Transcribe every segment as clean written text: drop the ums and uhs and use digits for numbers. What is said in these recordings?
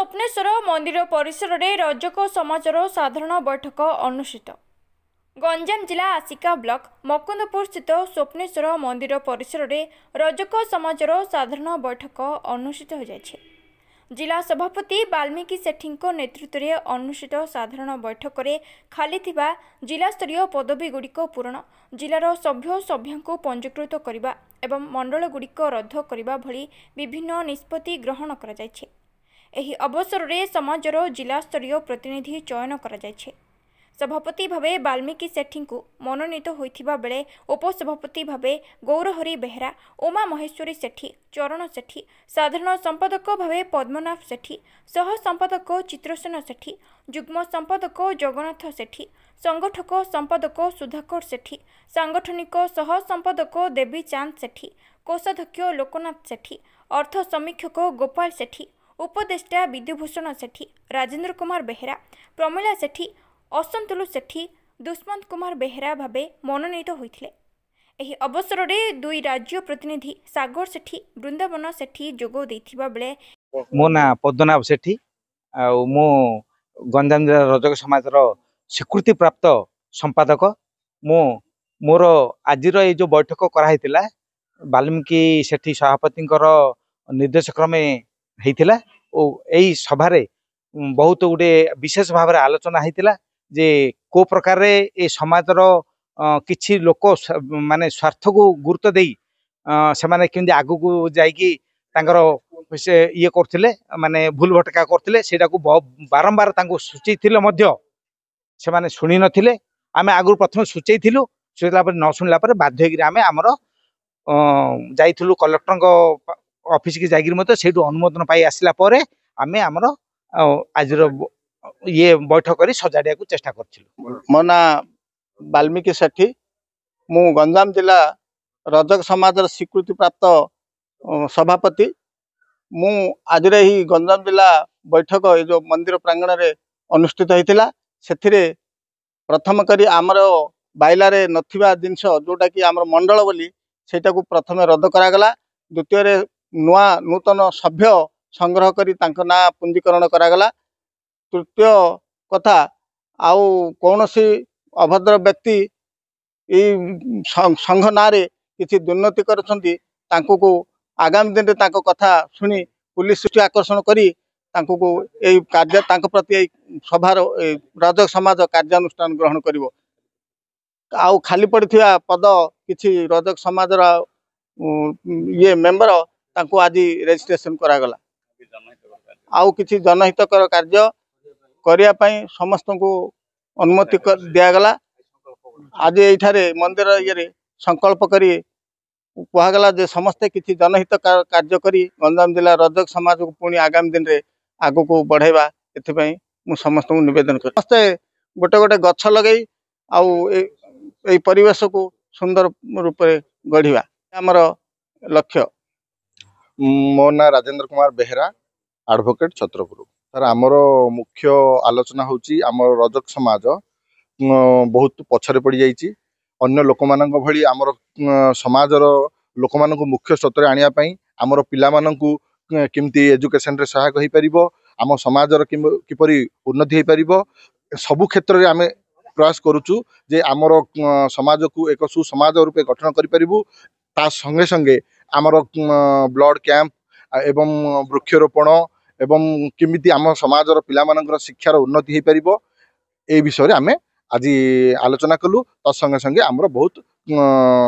स्वप्नेश्वर मंदिर परिसर में रजक समाजर साधारण बैठक अनुष्ठित। गंजाम जिला आसिका ब्लॉक मुकुंदपुर स्थित स्वप्नेश्वर मंदिर परिसर में रजक समाजर साधारण बैठक अनुष्ठित हो जाए। जिला सभापति वाल्मीकि सेठी नेतृत्व में अनुष्ठित साधारण बैठक में खाली थिबा जिला स्तरीय पदवी गुड़िक पूरण, जिलार सभ्य सभ्यों पंजीकृत करने एवं मंडल गुड़िक रद्द करने भली विभिन्न निष्पत्ति ग्रहण कर एही अवसर में समाजर जिला स्तरीय प्रतिनिधि चयन करा जायछे। सभापति भावे वाल्मीकि सेठी मनोनीत होइथिबा बेले उपसभापति भावे गौरहरी बेहरा, उमा महेश्वरी सेठी, चरण सेठी, साधारण संपादक भावे पद्मनाभ सेठी, सह संपादक चित्रसेन सेठी, जुग्म संपादक जगन्नाथ सेठी, संगठक संपादक सुधाकर सेठी, सांगठनिक सह संपादक देवी चांद सेठी, कोषाध्यक्ष लोकनाथ सेठी, अर्थ समीक्षक गोपाल सेठी, उपदेष्टा विद्युभूषण सेठी, राजेंद्र कुमार बेहरा, प्रमिला सेठी, असंतुलु सेठी, दुष्मंत कुमार बेहरा भावे मनोनीत होइथिले। एही अवसर में दुई राज्य प्रतिनिधि सागर सेठी, वृंदावन सेठी जोग देथिबा बेले मो ना पद्मनाभ सेठी आ मो गंजाम जिला रजक समाजर स्वीकृति प्राप्त संपादक। मो मोर आजिर ये जो बैठक कराइतिला वाल्मीकि सेठी सभापति निर्देश क्रमे होता यही सभारे बहुत गुटे विशेष भाव में आलोचना होता जे को प्रकार ए समाजर किछि लोक माने स्वार्थ को गुरुत्व दे से माने केमि आगु को जाइकी से ये करथिले माने भूल भटका करथिले सेटा को बारंबार तांको सूचीथिले मध्य से माने सुनी नथिले। आमे आगु प्रथम सूचैथिलु, सूचला पर न सुनला पर बाध्य होगी आमे हमर जाइथिलु कलेक्टर ऑफिस की जागिर मत से अनुमोदन पाई आसला परे आमे हमर आज ये बैठक करी सजाड़िया को चेष्टा करथिलु। मो ना वाल्मीकि सेठी, मु गंजाम जिला रजक समाजर स्वीकृति प्राप्त सभापति। मु आज ही गंजाम जिला बैठक ये जो मंदिर प्रांगण रे अनुष्ठित होता से प्रथम करी आमर बाइलारे नथिबा जिनस जोटा कि आमर मंडल बोली सेटा को प्रथम रद्द करागला। द्वितीय नुआ नूतन सभ्य संग्रह करी तांको ना पंजीकरण करागला। तृतीय कथा आउ कौन सी अभद्र व्यक्ति संघ ना किसी दुर्नीति करछंती तांको को आगामी दिन तांको कथा सुनी पुलिस दृष्टि आकर्षण करी तांको को ए कार्य तांको प्रति सभार रजक समाज कार्यानुष्ठान ग्रहण करिवो। आउ खाली पड़िथिबा पद किछि रजक समाजर ये मेंबर तांको आज रजिस्ट्रेशन करागला। आउ किछि जनहितकर कार्य करिया पई समस्त को अनुमति दियागला। आज एठारे मंदिर ये संकल्प करी कहगला जे समस्ते किछि जनहित कार्य करी गंजाम जिला रजक समाज को पुणी आगामी दिन रे आगु को बढ़ाइबा एथिपई मु समस्त को निवेदन कर समस्ते गोटे गोटे गछ लगई आउ ए परिवेश को सुंदर रूप में गढ़िबा हमर लक्ष्य। मो ना राजेंद्र कुमार बेहरा, एडवोकेट छत्रपुर। सर आमर मुख्य आलोचना होची आमर रजक समाज बहुत पछरे पड़ जाइए। अन्य लोक मानक भली आमर समाजर लोक मानक मुख्य स्रोत आनिया पई आमर पिला मानकु केमती एजुकेशन रे सहायक होई परिबो, आम समाजर किपरि उन्नति होई परिबो सबु क्षेत्र रे आमे प्रयास करूचु जे आमर समाज को एक सुसमाज रूपे गठन करि परिबु। ता संगे संगे आमर ब्लड कैंप एवं वृक्षरोपण एवं केमिति आम समाजर पिला मानकर शिक्षार उन्नति हो पार ए विषय आमे आज आलोचना कलु। तत्संगे संगे आमर बहुत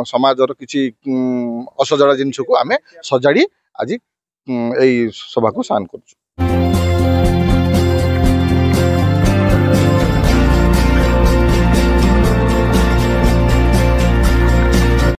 समाजर किछि असजड़ा जिनिस को आमे सजाड़ी आज सभा को सान करूँ।